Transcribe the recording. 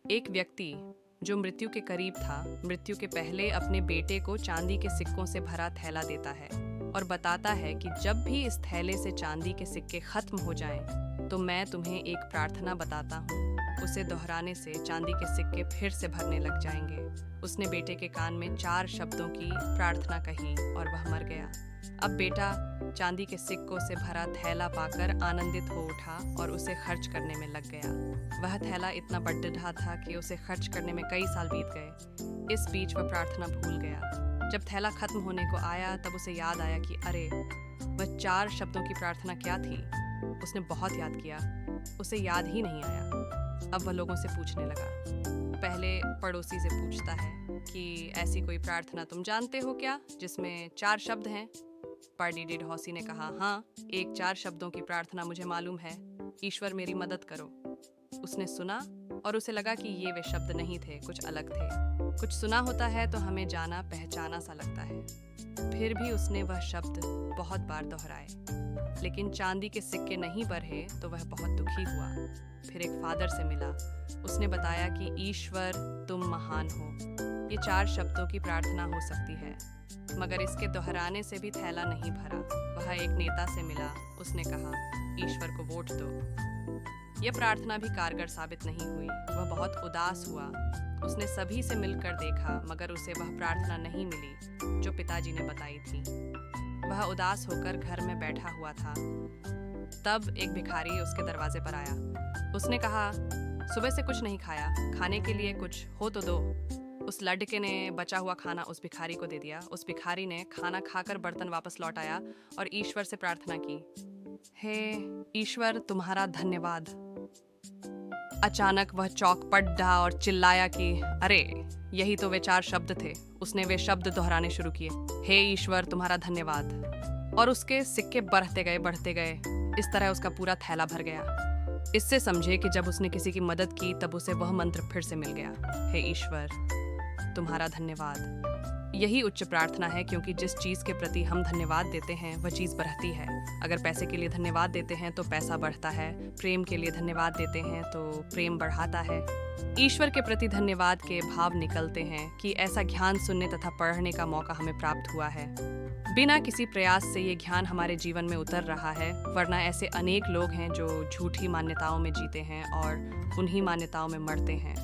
एक व्यक्ति जो मृत्यु के करीब था, मृत्यु के पहले अपने बेटे को चांदी के सिक्कों से भरा थैला देता है और बताता है कि जब भी इस थैले से चांदी के सिक्के खत्म हो जाएं, तो मैं तुम्हें एक प्रार्थना बताता हूँ। उसे दोहराने से चांदी के सिक्के फिर से भरने लग जाएंगे। उसने बेटे के कान में 4 शब्दों की प्रार्थना कही और वह मर गया। अब बेटा चांदी के सिक्कों से भरा थैला पाकर आनंदित हो उठा और उसे खर्च करने में लग गया। वह थैला इतना बड़ा था कि उसे खर्च करने में कई साल बीत गए। इस बीच वह प्रार्थना भूल गया। जब थैला खत्म होने को आया तब उसे याद आया कि अरे, वह 4 शब्दों की प्रार्थना क्या थी। उसने बहुत याद किया, उसे याद ही नहीं आया। अब वह लोगों से पूछने लगा। पहले पड़ोसी से पूछता है कि ऐसी कोई प्रार्थना तुम जानते हो क्या जिसमें 4 शब्द हैं। पर्डी ढौसी ने कहा, हाँ, एक 4 शब्दों की प्रार्थना मुझे मालूम है, ईश्वर मेरी मदद करो। उसने सुना और उसे लगा कि ये वे शब्द नहीं थे, कुछ अलग थे। कुछ सुना होता है तो हमें जाना पहचाना सा लगता है। फिर भी उसने वह शब्द बहुत बार दोहराए, लेकिन चांदी के सिक्के नहीं बढ़े तो वह बहुत दुखी हुआ। फिर एक फादर से मिला। उसने बताया कि ईश्वर तुम महान हो। ये 4 शब्दों की प्रार्थना हो सकती है, मगर इसके दोहराने से भी थैला नहीं भरा। वह एक नेता से मिला। उसने कहा, ईश्वर को वोट दो। यह प्रार्थना भी कारगर साबित नहीं हुई। वह बहुत उदास हुआ। उसने सभी से मिलकर देखा, मगर उसे वह प्रार्थना नहीं मिली जो पिताजी ने बताई थी। वह उदास होकर घर में बैठा हुआ था। तब एक भिखारी उसके दरवाजे पर आया। उसने कहा, सुबह से कुछ नहीं खाया, खाने के लिए कुछ हो तो दो। उस लड़के ने बचा हुआ खाना उस भिखारी को दे दिया। उस भिखारी ने खाना खाकर बर्तन वापस लौटाया और ईश्वर से प्रार्थना की, हे ईश्वर तुम्हारा धन्यवाद। अचानक वह चौंक पड़ा और चिल्लाया कि अरे, यही तो वे 4 शब्द थे। उसने वे शब्द दोहराने शुरू किए, हे ईश्वर तुम्हारा धन्यवाद। और उसके सिक्के बढ़ते गए। इस तरह उसका पूरा थैला भर गया। इससे समझे कि जब उसने किसी की मदद की तब उसे वह मंत्र फिर से मिल गया, हे ईश्वर तुम्हारा धन्यवाद। यही उच्च प्रार्थना है, क्योंकि जिस चीज़ के प्रति हम धन्यवाद देते हैं वह चीज़ बढ़ती है। अगर पैसे के लिए धन्यवाद देते हैं तो पैसा बढ़ता है। प्रेम के लिए धन्यवाद देते हैं तो प्रेम बढ़ाता है। ईश्वर के प्रति धन्यवाद के भाव निकलते हैं कि ऐसा ज्ञान सुनने तथा पढ़ने का मौका हमें प्राप्त हुआ है। बिना किसी प्रयास से ये ज्ञान हमारे जीवन में उतर रहा है, वरना ऐसे अनेक लोग हैं जो झूठी मान्यताओं में जीते हैं और उन्हीं मान्यताओं में मरते हैं।